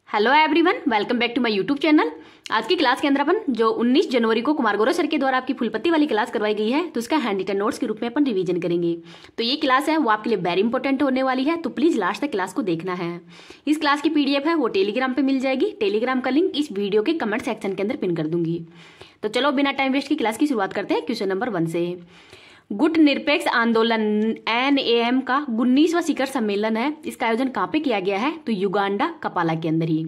Hello everyone, welcome back to my YouTube channel. आज की class के अंदर अपन जो 19 जनवरी को कुमार गौरव सर के द्वारा आपकी फुलपत्ती वाली क्लास करवाई गई है, तो उसका हैंड रिटन नोट्स के रूप में अपन रिवीजन करेंगे। तो ये क्लास है वो आपके लिए वेरी इंपॉर्टेंट होने वाली है, तो प्लीज लास्ट तक क्लास को देखना है। इस क्लास की पीडीएफ है वो टेलीग्राम पे मिल जाएगी। टेलीग्राम का लिंक इस वीडियो के कमेंट सेक्शन के अंदर पिन कर दूंगी। तो चलो बिना टाइम वेस्ट की क्लास की शुरुआत करते हैं क्वेश्चन नंबर 1 से। गुट निरपेक्ष आंदोलन NAM का 19वां शिखर सम्मेलन है, इसका आयोजन कहाँ पे किया गया है? तो युगांडा कपाला के अंदर ही।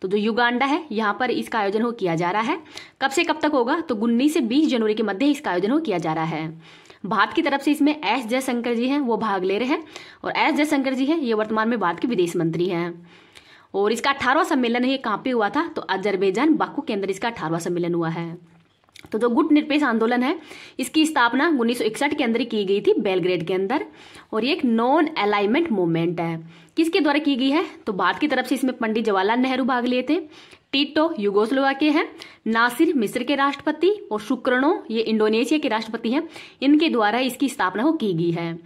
तो जो युगांडा है यहाँ पर इसका आयोजन किया जा रहा है। कब से कब तक होगा? तो 19 से 20 जनवरी के मध्य इसका आयोजन किया जा रहा है। भारत की तरफ से इसमें S जयशंकर जी हैं वो भाग ले रहे हैं, और S जयशंकर जी हैं ये वर्तमान में भारत के विदेश मंत्री हैं। और इसका 18वां सम्मेलन है, ये कहाँ पे हुआ था? तो अजरबैजान बाकू के अंदर इसका 18वां सम्मेलन हुआ है। तो जो गुट निरपेक्ष आंदोलन है इसकी स्थापना 1961 के अंदर की गई थी बेलग्रेड के अंदर, और ये एक नॉन अलाइनमेंट मूवमेंट है। किसके द्वारा की गई है? तो भारत की तरफ से इसमें पंडित जवाहरलाल नेहरू भाग लिए थे, टीटो युगोस्लोवाकिया हैं, नासिर मिस्र के राष्ट्रपति, और सुकर्नो ये इंडोनेशिया के राष्ट्रपति हैं। इनके द्वारा इसकी स्थापना की गई है।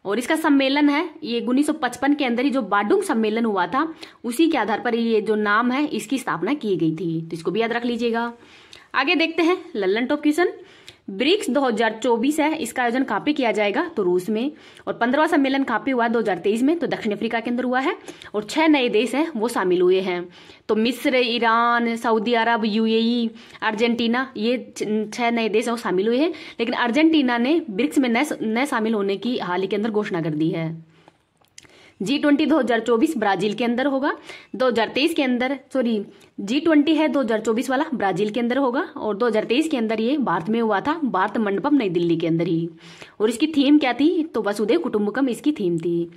और इसका सम्मेलन है ये 1955 के अंदर ही जो बाडुंग सम्मेलन हुआ था उसी के आधार पर ये जो नाम है इसकी स्थापना की गई थी, तो इसको भी याद रख लीजिएगा। आगे देखते हैं लल्लन टॉप क्वेश्चन। ब्रिक्स 2024 है, इसका आयोजन कहाँ पे किया जाएगा? तो रूस में। और 15वां सम्मेलन कहाँ पे हुआ? 2023 में, तो दक्षिण अफ्रीका के अंदर हुआ है। और 6 नए देश हैं वो शामिल हुए हैं, तो मिस्र, ईरान, सऊदी अरब, UAE, अर्जेंटीना, ये 6 नए देश हैं वो शामिल हुए हैं। लेकिन अर्जेंटीना ने ब्रिक्स में नए शामिल होने की हाल ही के अंदर घोषणा कर दी है। G20 2024 ब्राजील के अंदर होगा। 2023 के अंदर G20 है 2024 वाला ब्राजील के अंदर होगा, और 2023 के अंदर ये भारत में हुआ था, भारत मंडपम नई दिल्ली के अंदर ही। और इसकी थीम क्या थी? तो वसुधैव कुटुंबकम इसकी थीम थी।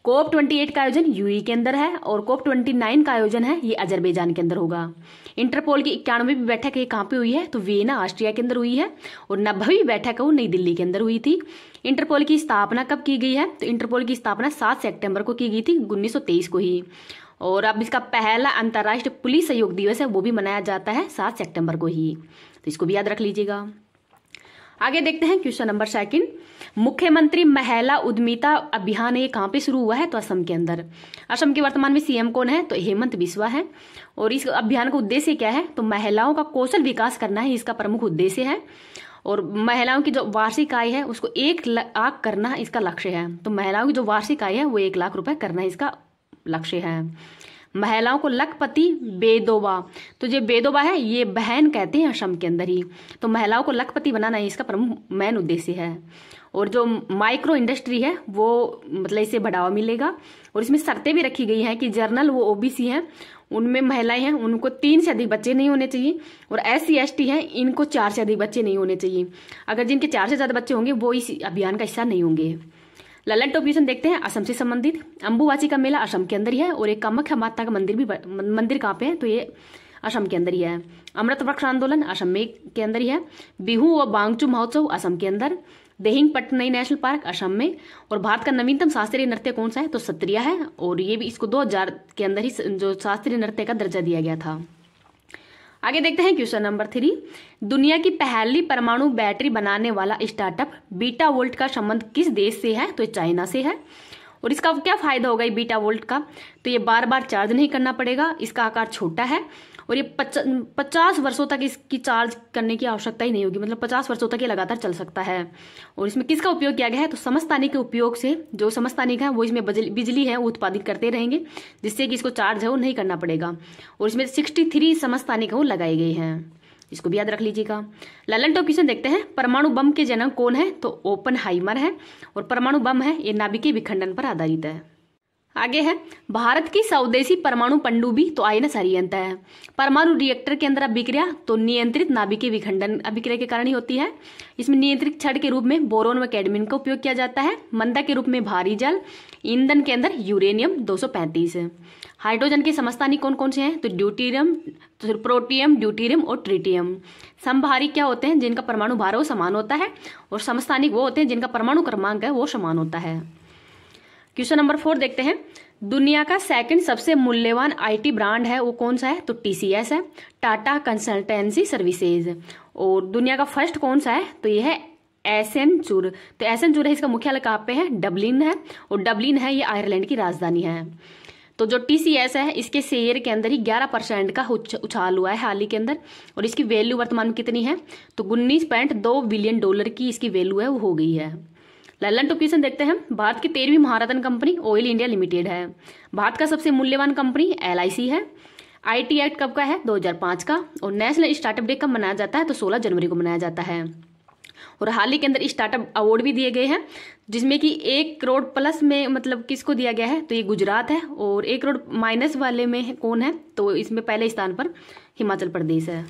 COP 28 का आयोजन UAE के अंदर है, और COP 29 का आयोजन है ये अजरबैजान के अंदर होगा। इंटरपोल की 91वीं बैठक ये कहाँ पे हुई है? तो वियना ऑस्ट्रिया के अंदर हुई है। और 90वीं बैठक वो नई दिल्ली के अंदर हुई थी। इंटरपोल की स्थापना कब की गई है? तो इंटरपोल की स्थापना 7 सितंबर को की गई थी 1923 को ही। और अब इसका पहला अंतर्राष्ट्रीय पुलिस सहयोग दिवस है वो भी मनाया जाता है 7 सितंबर को ही, तो इसको भी याद रख लीजिएगा। आगे देखते हैं क्वेश्चन नंबर 2। मुख्यमंत्री महिला उद्यमिता अभियान ये कहाँ पे शुरू हुआ है? तो असम के अंदर। असम के वर्तमान में CM कौन है? तो हेमंत बिस्वा है। और इस अभियान का उद्देश्य क्या है? तो महिलाओं का कौशल विकास करना है, इसका प्रमुख उद्देश्य है। और महिलाओं की जो वार्षिक आय है उसको 1 लाख करना इसका लक्ष्य है। तो महिलाओं की जो वार्षिक आय है वो 1 लाख रुपए करना इसका लक्ष्य है। महिलाओं को लखपति बेदोवा, तो जो बेदोवा है ये बहन कहते हैं असम के अंदर ही। तो महिलाओं को लखपति बनाना इसका प्रमुख मेन उद्देश्य है। और जो माइक्रो इंडस्ट्री है वो मतलब इससे बढ़ावा मिलेगा। और इसमें शर्तें भी रखी गई हैं कि जर्नल वो OBC हैं उनमें महिलाएं हैं उनको 3 से अधिक बच्चे नहीं होने चाहिए, और SC ST हैं इनको 4 से अधिक बच्चे नहीं होने चाहिए। अगर जिनके 4 से ज्यादा बच्चे होंगे वो इस अभियान का हिस्सा नहीं होंगे। ललन टॉप क्वेश्चन देखते हैं असम से संबंधित। अंबुबाची का मेला असम के अंदर ही है, और एक कामाख्या माता का मंदिर कहाँ पे है? तो ये असम के अंदर ही है। अमृत वृक्ष आंदोलन असम में के अंदर ही है। बिहू और बांगचू महोत्सव असम के अंदर। देहिंग पटनई नेशनल पार्क असम में। और भारत का नवीनतम शास्त्रीय नृत्य कौन सा है? तो सत्रिया है, और ये भी इसको 2000 के अंदर ही जो शास्त्रीय नृत्य का दर्जा दिया गया था। आगे देखते हैं क्वेश्चन नंबर 3। दुनिया की पहली परमाणु बैटरी बनाने वाला स्टार्टअप बीटा वोल्ट का संबंध किस देश से है? तो चाइना से है। और इसका क्या फायदा होगा बीटा वोल्ट का? तो ये बार बार चार्ज नहीं करना पड़ेगा, इसका आकार छोटा है, और ये 50 वर्षों तक इसकी चार्ज करने की आवश्यकता ही नहीं होगी, मतलब 50 वर्षों तक ये लगातार चल सकता है। और इसमें किसका उपयोग किया गया है? तो समस्थानिक के उपयोग से, जो समस्थानिक है वो इसमें बिजली है वो उत्पादित करते रहेंगे, जिससे कि इसको चार्ज है वो नहीं करना पड़ेगा। और इसमें 63 समस्थानिक है वो लगाए गए हैं, इसको भी याद रख लीजिएगा। ललन टॉप क्वेश्चन देखते हैं। परमाणु बम के जनक कौन है? तो ओपनहाइमर है। और परमाणु बम है ये नाभिकीय विखंडन पर आधारित है। आगे है भारत की स्वदेशी परमाणु पनडुब्बी तो INS अरिहंत है। परमाणु रिएक्टर के अंदर अभिक्रिया तो नियंत्रित नाभिकीय विखंडन अभिक्रिया के कारण ही होती है। इसमें नियंत्रित छड़ के रूप में बोरोन व कैडमियम का उपयोग किया जाता है। मंदा के रूप में भारी जल, ईंधन के अंदर यूरेनियम 235 है। हाइड्रोजन के समस्थानिक कौन कौन से हैं? तो ड्यूटीरियम, प्रोटियम, ड्यूटीरियम और ट्रिटियम। समभारी क्या होते हैं? जिनका परमाणु भार वो समान होता है, और समस्थानिक वो होते हैं जिनका परमाणु क्रमांक है वो समान होता है। क्वेश्चन नंबर 4 देखते हैं। दुनिया का सेकंड सबसे मूल्यवान IT ब्रांड है वो कौन सा है? तो TCS है, टाटा कंसल्टेंसी सर्विसेज। और दुनिया का फर्स्ट कौन सा है? तो ये है एसेंचुर। तो एसेंचुर है, इसका मुख्यालय कहाँ पे है? डबलिन है, और डबलिन है ये आयरलैंड की राजधानी है। तो जो TCS है इसके शेयर के अंदर ही 11% का उछाल हुआ है हाल ही के अंदर, और इसकी वैल्यू वर्तमान में कितनी है, तो 19.2 बिलियन डॉलर की इसकी वैल्यू है वो हो गई है। ललन टॉप क्वेश्चन देखते हैं। भारत की 13वीं महारत्न कंपनी ऑयल इंडिया लिमिटेड है। भारत का सबसे मूल्यवान कंपनी LIC है। IT एक्ट कब का है, 2005 का। और नेशनल स्टार्टअप डे कब मनाया जाता है, तो 16 जनवरी को मनाया जाता है। और हाल ही के अंदर स्टार्टअप अवार्ड भी दिए गए हैं, जिसमें कि 1 करोड़ प्लस में मतलब किसको दिया गया है, तो ये गुजरात है। और 1 करोड़ माइनस वाले में कौन है, तो इसमें पहले स्थान पर हिमाचल प्रदेश है।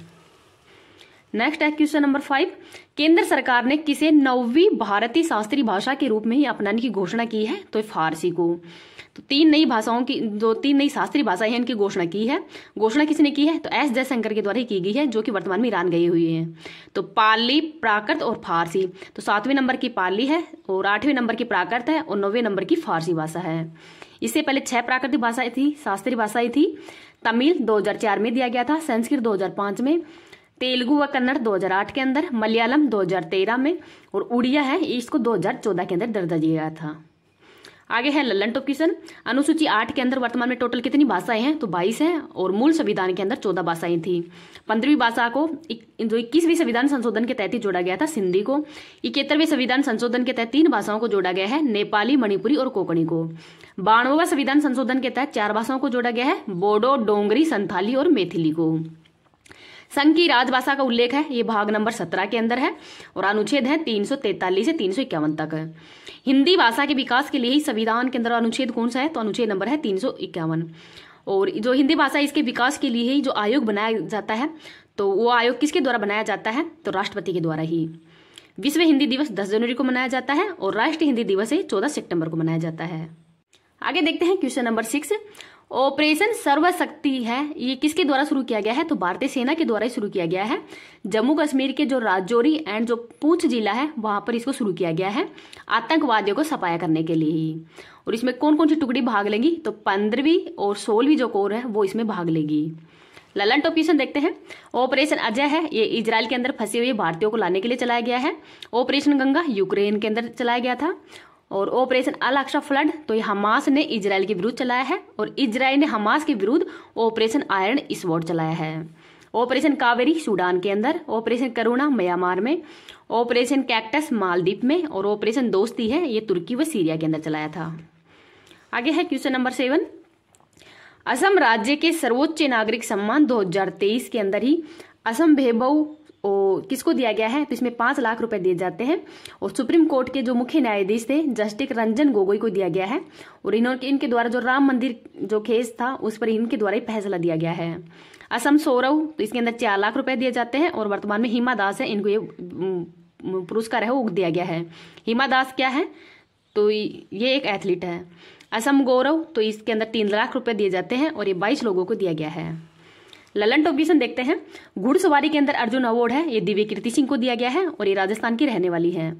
नेक्स्ट है क्वेश्चन नंबर 5। केंद्र सरकार ने किसे 9वीं भारतीय शास्त्रीय भाषा के रूप में ही अपनाने की घोषणा की है, तो फारसी को। तो 3 नई भाषाओं की, जो 3 नई शास्त्रीय भाषाएं हैं, इनकी घोषणा की है। घोषणा किसने की है, तो S जयशंकर के द्वारा ही की गई है, जो कि वर्तमान में ईरान गए हुए हैं। तो पाली, प्राकृत और फारसी। तो 7वें नंबर की पाली है, और 8वें नंबर की प्राकृत है, और 9वें नंबर की फारसी भाषा है। इससे पहले 6 प्राकृतिक भाषाएं थी, शास्त्रीय भाषाएं थी। तमिल 2004 में दिया गया था, संस्कृत 2005 में, तेलुगु व कन्नड़ 2008 के अंदर, मलयालम 2013 में, और उड़िया है इसको 2014 के अंदर दर्जा दिया गया था। आगे है ललन टॉप क्वेश्चन। अनुसूची 8 के अंदर वर्तमान में टोटल कितनी भाषाएं हैं, तो 22 हैं। और मूल संविधान के अंदर 14 भाषाएं थी। 15वीं भाषा को जो 21वीं संविधान संशोधन के तहत जोड़ा गया था, सिंधी को। 71वें संविधान संशोधन के तहत 3 भाषाओं को जोड़ा गया है, नेपाली, मणिपुरी और कोंकणी को। 92वां संविधान संशोधन के तहत 4 भाषाओं को जोड़ा गया है, बोडो, डोंगरी, संथाली और मैथिली को। संघ की राजभाषा का उल्लेख है, ये भाग नंबर 17 के अंदर है। और अनुच्छेद है 343 से 351 तक है। हिंदी भाषा के विकास के लिए ही संविधान के अंदर अनुच्छेद कौन सा है, तो अनुच्छेद नंबर है 351। और जो हिंदी भाषा इसके विकास के लिए ही जो आयोग बनाया जाता है, तो वो आयोग किसके द्वारा बनाया जाता है, तो राष्ट्रपति के द्वारा ही। विश्व हिंदी दिवस 10 जनवरी को मनाया जाता है, और राष्ट्रीय हिंदी दिवस 14 सितंबर को मनाया जाता है। आगे देखते हैं क्वेश्चन नंबर 6। ऑपरेशन सर्वशक्ति है, ये किसके द्वारा शुरू किया गया है, तो भारतीय सेना के द्वारा ही शुरू किया गया है। जम्मू कश्मीर के जो राजौरी एंड जो पूंछ जिला है, वहां पर इसको शुरू किया गया है, आतंकवादियों को सफाया करने के लिए ही। और इसमें कौन कौन सी टुकड़ी भाग लेंगी, तो 15वीं और 16वीं जो कोर है वो इसमें भाग लेगी। ललन टॉप क्वेश्चन देखते हैं। ऑपरेशन अजय है, ये इजराइल के अंदर फंसे हुए भारतीयों को लाने के लिए चलाया गया है। ऑपरेशन गंगा यूक्रेन के अंदर चलाया गया था। और ऑपरेशन अल अक्सा फ्लड, तो ये हमास ने इजराइल के विरुद्ध चलाया है, और इजराइल ने हमास के विरुद्ध ऑपरेशन आयरन स्वॉर्ड चलाया है। ऑपरेशन कावेरी सूडान के अंदर, ऑपरेशन करुणा म्यांमार में, ऑपरेशन कैक्टस मालदीव में, और ऑपरेशन दोस्ती है ये तुर्की व सीरिया के अंदर चलाया था। आगे है क्वेश्चन नंबर 7। असम राज्य के सर्वोच्च नागरिक सम्मान 2023 के अंदर ही असम वैभव किसको दिया गया है, तो इसमें 5 लाख रुपए दिए जाते हैं। और सुप्रीम कोर्ट के जो मुख्य न्यायाधीश थे जस्टिस रंजन गोगोई को दिया गया है। और इनके द्वारा जो राम मंदिर जो केस था उस पर इनके द्वारा ही फैसला दिया गया है। असम सौरव, तो इसके अंदर 4 लाख रुपए दिए जाते हैं। और वर्तमान में हिमा दास है, इनको ये पुरस्कार है वो दिया गया है। हिमा दास क्या है, तो ये एक एथलीट है। असम गौरव, तो इसके अंदर 3 लाख रुपए दिए जाते हैं, और ये 22 लोगों को दिया गया है। ललन टॉप क्वेश्चन देखते हैं। घुड़सवारी के अंदर अर्जुन अवार्ड है, ये दिव्य कीर्ति सिंह को दिया गया है, और ये राजस्थान की रहने वाली है।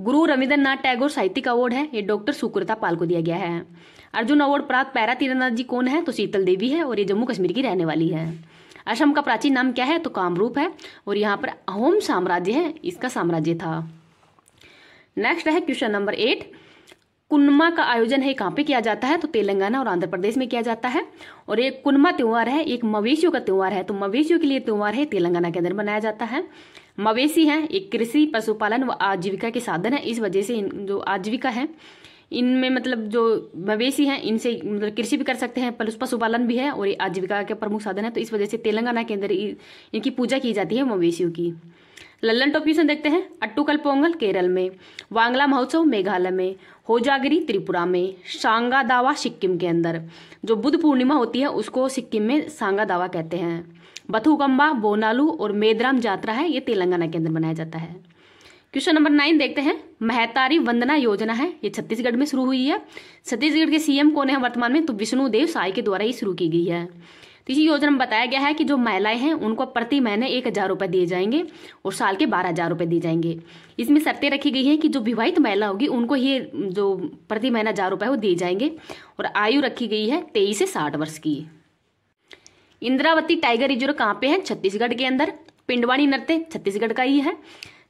गुरु रविंद्रनाथ टैगोर साहित्यिक अवार्ड है, ये डॉक्टर सुकृता पाल को दिया गया है। अर्जुन अवार्ड प्राप्त पैरा तीरंदाजी कौन है, तो शीतल देवी है, और ये जम्मू कश्मीर की रहने वाली है। असम का प्राचीन नाम क्या है, तो कामरूप है, और यहाँ पर अहोम साम्राज्य है, इसका साम्राज्य था। नेक्स्ट है क्वेश्चन नंबर 8। कुनमा का आयोजन है कहाँ पे किया जाता है, तो तेलंगाना और आंध्र प्रदेश में किया जाता है। और एक कुनमा त्योहार है, एक मवेशियों का त्योहार है, तो मवेशियों के लिए त्योहार है तेलंगाना के अंदर मनाया जाता है। मवेशी है एक कृषि, पशुपालन व आजीविका के साधन है, इस वजह से जो आजीविका है इनमें मतलब जो मवेशी हैं इनसे मतलब कृषि भी कर सकते हैं, पशुपालन भी है, और ये आजीविका के प्रमुख साधन है, तो इस वजह से तेलंगाना के अंदर इनकी पूजा की जाती है मवेशियों की। लल्लन टॉप क्वेश्चन देखते हैं। अट्टुकल पोंगल केरल में, वांगला महोत्सव मेघालय में, होजागिरी त्रिपुरा में, सांगा दावा सिक्किम के अंदर। जो बुद्ध पूर्णिमा होती है उसको सिक्किम में सांगा दावा कहते हैं। बथुकंबा, बोनालू और मेदराम यात्रा है, ये तेलंगाना के अंदर मनाया जाता है। क्वेश्चन नंबर 9 देखते हैं। महतारी वंदना योजना है, ये छत्तीसगढ़ में शुरू हुई है। छत्तीसगढ़ के सीएम कौन है वर्तमान में, तो विष्णुदेव साय के द्वारा ही शुरू की गई है। तो इसी योजना में बताया गया है कि जो महिलाएं हैं उनको प्रति महीने 1,000 रुपए दिए जाएंगे और साल के 12,000 रुपए दिए जाएंगे। इसमें शर्तें रखी गई हैं कि जो विवाहित महिला होगी उनको ये जो प्रति महीना 1,000 रुपए वो दिए जाएंगे, और आयु रखी गई है 23 से 60 वर्ष की। इंद्रावती टाइगर रिजर्व कहाँ पे है, छत्तीसगढ़ के अंदर। पिंडवानी नृत्य छत्तीसगढ़ का ही है।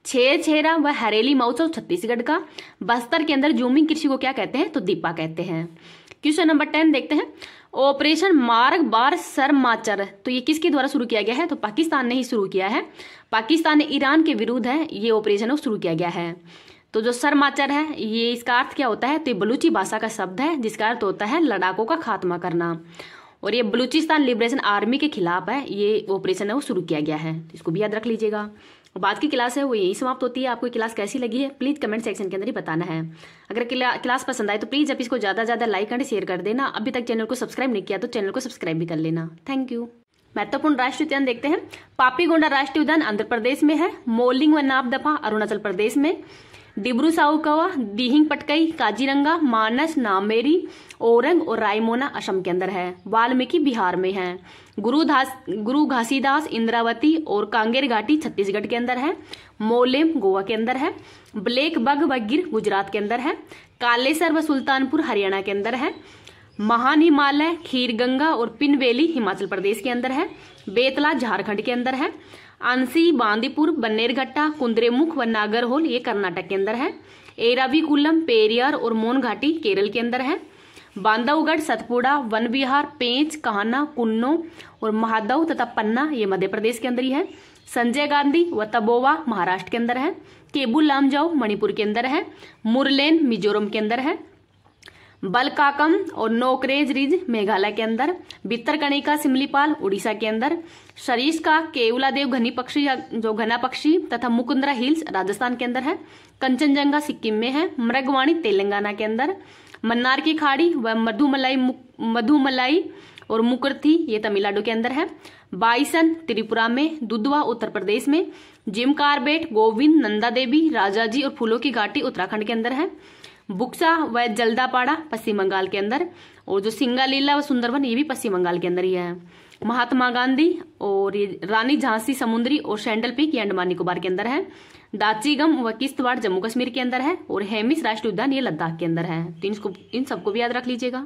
छेरा व हरेली महोत्सव छत्तीसगढ़ का। बस्तर के अंदर जूमिंग कृषि को क्या कहते हैं, तो दीपा कहते हैं। क्वेश्चन नंबर 10 देखते हैं। ऑपरेशन मार्ग बार सरमाचर, तो ये किसके द्वारा शुरू किया गया है? तो पाकिस्तान ने ही शुरू किया है। पाकिस्तान ने ईरान के विरुद्ध है ये ऑपरेशन वो शुरू किया गया है। तो जो सरमाचर है ये इसका अर्थ क्या होता है? तो ये बलूची भाषा का शब्द है जिसका अर्थ होता है लड़ाकों का खात्मा करना, और ये बलूचिस्तान लिबरेशन आर्मी के खिलाफ है ये ऑपरेशन है वो शुरू किया गया है। इसको भी याद रख लीजिएगा। और आज की क्लास है वो यही समाप्त होती है। आपको क्लास कैसी लगी है प्लीज कमेंट सेक्शन के अंदर ही बताना है। अगर क्लास पसंद आए तो प्लीज आप इसको ज्यादा ज्यादा लाइक एंड शेयर कर देना। अभी तक चैनल को सब्सक्राइब नहीं किया तो चैनल को सब्सक्राइब भी कर लेना। Thank you. महत्वपूर्ण राष्ट्रीय उद्यान देखते हैं। पापीगोंडा राष्ट्रीय उद्यान आंध्र प्रदेश में है। मोलिंग व नापदफा अरुणाचल प्रदेश में। डिब्रू साउकवा, दिहिंग पटकई, काजीरंगा, मानस, नामेरी, ओरंग और रायमोना असम के अंदर है। वाल्मीकि बिहार में है। गुरु घासीदास, इंद्रावती और कांगेर घाटी छत्तीसगढ़ के अंदर है। मोलेम गोवा के अंदर है। ब्लैक बग व गिर गुजरात के अंदर है। कालेसर व सुल्तानपुर हरियाणा के अंदर है। महान हिमालय, खीरगंगा और पिनवेली हिमाचल प्रदेश के अंदर है। बेतला झारखंड के अंदर है। अंसी, बांदीपुर, बन्नेरघट्टा, कुंद्रेमुख व नागरहोल ये कर्नाटक के अंदर है। एराविकुलम, पेरियार और मोन घाटी केरल के अंदर है। बांधवगढ़, सतपुड़ा, वन विहार, पेंच, कान्हा, कुन्नो और महादव तथा पन्ना ये मध्य प्रदेश के अंदर ही है। संजय गांधी व तबोवा महाराष्ट्र के अंदर है। केबुल लामजाओ मणिपुर के अंदर है। मुरलेन मिजोरम के अंदर है। बलकाकम और नोकरेज रिज मेघालय के अंदर। भितरकणिका सिमलीपाल उड़ीसा के अंदर। सरिस्का, केवलादेव घनी पक्षी जो घना पक्षी तथा मुकुंदरा हिल्स राजस्थान के अंदर है। कंचनजंगा सिक्किम में है। मृगवाणी तेलंगाना के अंदर। मन्नार की खाड़ी व मधुमलाई और मुकरथी ये तमिलनाडु के अंदर है। बाइसन त्रिपुरा में। दुधवा उत्तर प्रदेश में। जिम कार्बेट, गोविंद, नंदा देवी, राजाजी और फूलों की घाटी उत्तराखंड के अंदर है। बुक्सा व जल्दापाड़ा पश्चिम बंगाल के अंदर। और जो सिंगालीला व सुंदरवन ये भी पश्चिम बंगाल के अंदर ही है। महात्मा गांधी और ये रानी झांसी समुद्री और सैंडल पीक ये अंडमान निकोबार के अंदर है। दाचीगम व किश्तवाड़ जम्मू कश्मीर के अंदर है। और हेमिस राष्ट्रीय उद्यान ये लद्दाख के अंदर है। तो इन सबको भी याद रख लीजिएगा।